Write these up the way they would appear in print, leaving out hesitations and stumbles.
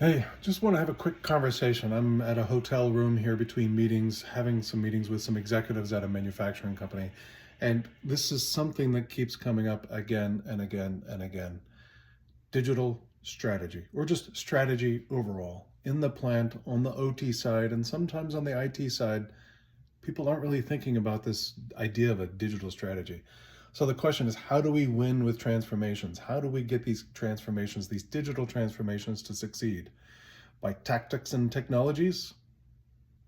Hey, just want to have a quick conversation. I'm at a hotel room here between meetings, having some meetings with some executives at a manufacturing company. And this is something that keeps coming up again and again and again. Digital strategy, or just strategy overall. In the plant, on the OT side, and sometimes on the IT side, people aren't really thinking about this idea of a digital strategy. So the question is, how do we win with transformations? How do we get these transformations, these digital transformations to succeed? By tactics and technologies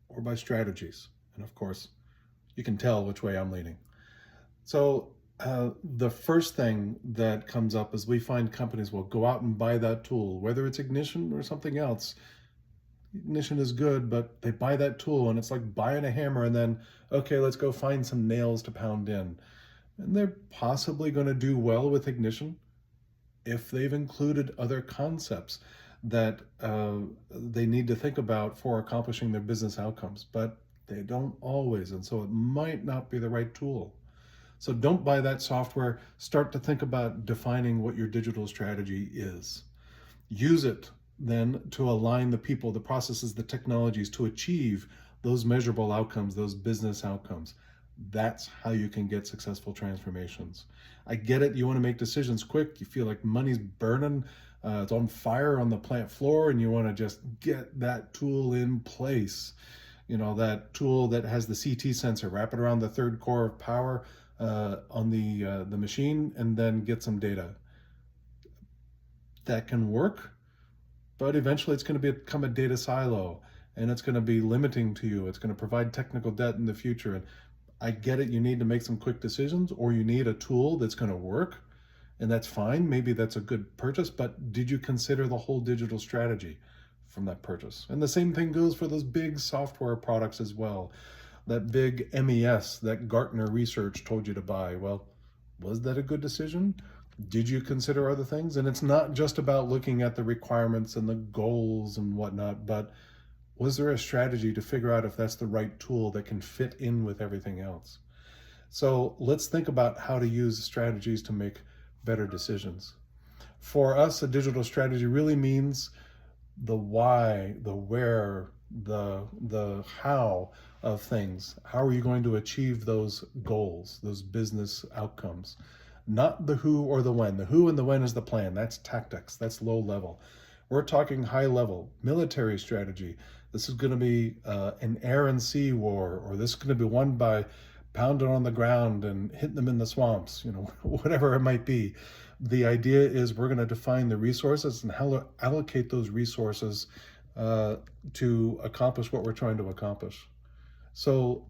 or by strategies? And of course, you can tell which way I'm leaning. So the first thing that comes up is we find companies will go out and buy that tool, whether it's Ignition or something else. Ignition is good, but they buy that tool and it's like buying a hammer and then, okay, let's go find some nails to pound in. And they're possibly going to do well with Ignition if they've included other concepts that they need to think about for accomplishing their business outcomes, but they don't always, and so it might not be the right tool. So don't buy that software. Start to think about defining what your digital strategy is. Use it then to align the people, the processes, the technologies to achieve those measurable outcomes, those business outcomes. That's how you can get successful transformations. I get it. You want to make decisions quick. You feel like money's burning. It's on fire on the plant floor, and you want to just get that tool in place. You know, that tool that has the CT sensor, wrap it around the third core of power on the machine, and then get some data. That can work, but eventually it's going to become a data silo, and it's going to be limiting to you. It's going to provide technical debt in the future. And I get it. You need to make some quick decisions, or you need a tool that's going to work, and that's fine. Maybe that's a good purchase, but did you consider the whole digital strategy from that purchase? And the same thing goes for those big software products as well. That big MES that Gartner research told you to buy. Well, was that a good decision? Did you consider other things? And it's not just about looking at the requirements and the goals and whatnot, but was there a strategy to figure out if that's the right tool that can fit in with everything else? So let's think about how to use strategies to make better decisions. For us, a digital strategy really means the why, the where, the how of things. How are you going to achieve those goals, those business outcomes? Not the who or the when. The who and the when is the plan. That's tactics. That's low level. We're talking high level, military strategy. This is going to be an air and sea war, or this is going to be won by pounding on the ground and hitting them in the swamps, whatever it might be. The idea is we're going to define the resources and how to allocate those resources to accomplish what we're trying to accomplish. So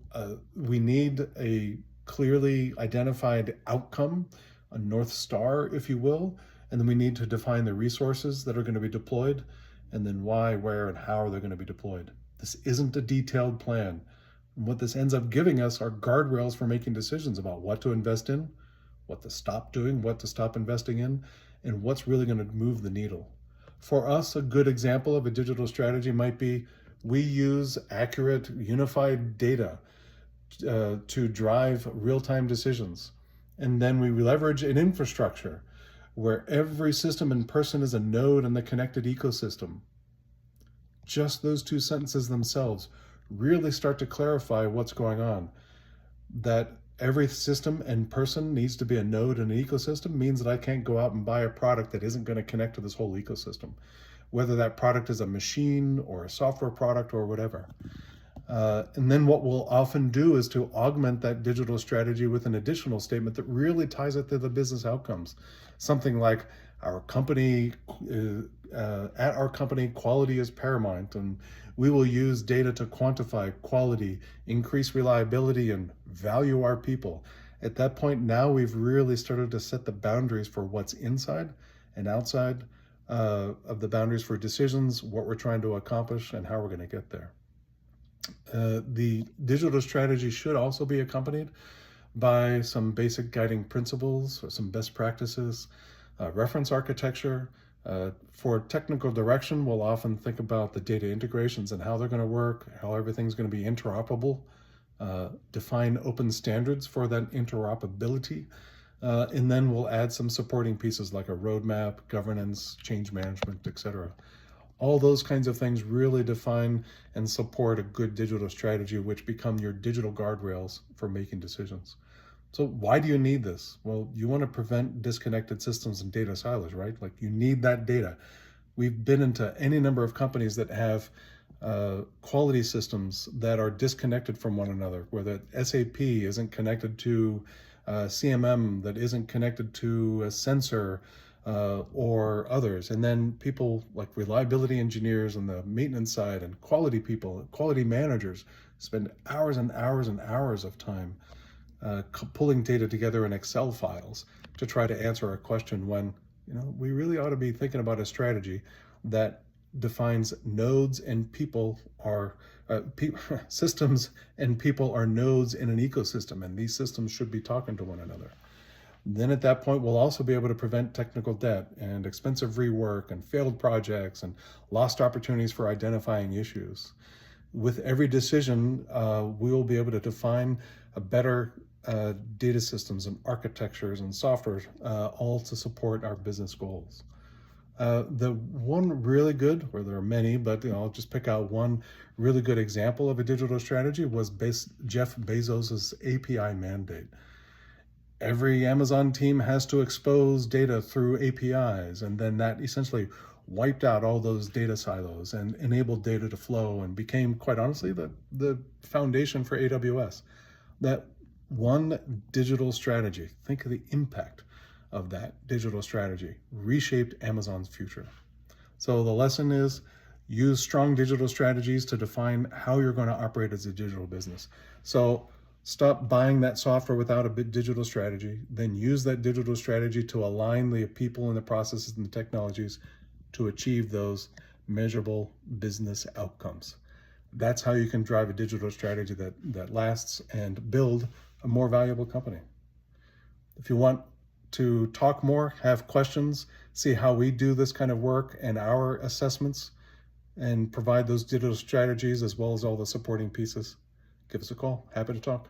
we need a clearly identified outcome, a North Star, if you will, and then we need to define the resources that are going to be deployed, and then why, where, and how are they going to be deployed. This isn't a detailed plan. And what this ends up giving us are guardrails for making decisions about what to invest in, what to stop doing, what to stop investing in, and what's really going to move the needle. For us, a good example of a digital strategy might be we use accurate, unified data to drive real-time decisions. And then we leverage an infrastructure where every system and person is a node in the connected ecosystem. Just those two sentences themselves really start to clarify what's going on. That every system and person needs to be a node in an ecosystem means that I can't go out and buy a product that isn't going to connect to this whole ecosystem, whether that product is a machine or a software product or whatever. And then what we'll often do is to augment that digital strategy with an additional statement that really ties it to the business outcomes. Something like our company, at our company, quality is paramount, and we will use data to quantify quality, increase reliability, and value our people. At that point, now we've really started to set the boundaries for what's inside and outside of the boundaries for decisions, what we're trying to accomplish, and how we're going to get there. The digital strategy should also be accompanied by some basic guiding principles, or some best practices, reference architecture. For technical direction, we'll often think about the data integrations and how they're going to work, how everything's going to be interoperable, define open standards for that interoperability, and then we'll add some supporting pieces like a roadmap, governance, change management, etc. All those kinds of things really define and support a good digital strategy, which become your digital guardrails for making decisions. So why do you need this? Well, you want to prevent disconnected systems and data silos, right? Like you need that data. We've been into any number of companies that have quality systems that are disconnected from one another, where the SAP isn't connected to CMM, that isn't connected to a sensor or others. And then people like reliability engineers on the maintenance side and quality people, quality managers spend hours and hours and hours of time pulling data together in Excel files to try to answer a question when, we really ought to be thinking about a strategy that defines nodes and people are systems and people are nodes in an ecosystem, and these systems should be talking to one another. Then at that point, we'll also be able to prevent technical debt and expensive rework and failed projects and lost opportunities for identifying issues. With every decision, we will be able to define a better data systems and architectures and software, all to support our business goals. The one really good, or there are many, but I'll just pick out one really good example of a digital strategy was Jeff Bezos's API mandate. Every Amazon team has to expose data through APIs, and then that essentially wiped out all those data silos and enabled data to flow and became, quite honestly, the foundation for AWS. That one digital strategy, think of the impact of that digital strategy, reshaped Amazon's future. So the lesson is use strong digital strategies to define how you're going to operate as a digital business. So stop buying that software without a digital strategy, then use that digital strategy to align the people and the processes and the technologies to achieve those measurable business outcomes. That's how you can drive a digital strategy that lasts and build a more valuable company. If you want to talk more, have questions, see how we do this kind of work and our assessments, and provide those digital strategies as well as all the supporting pieces, give us a call. Happy to talk.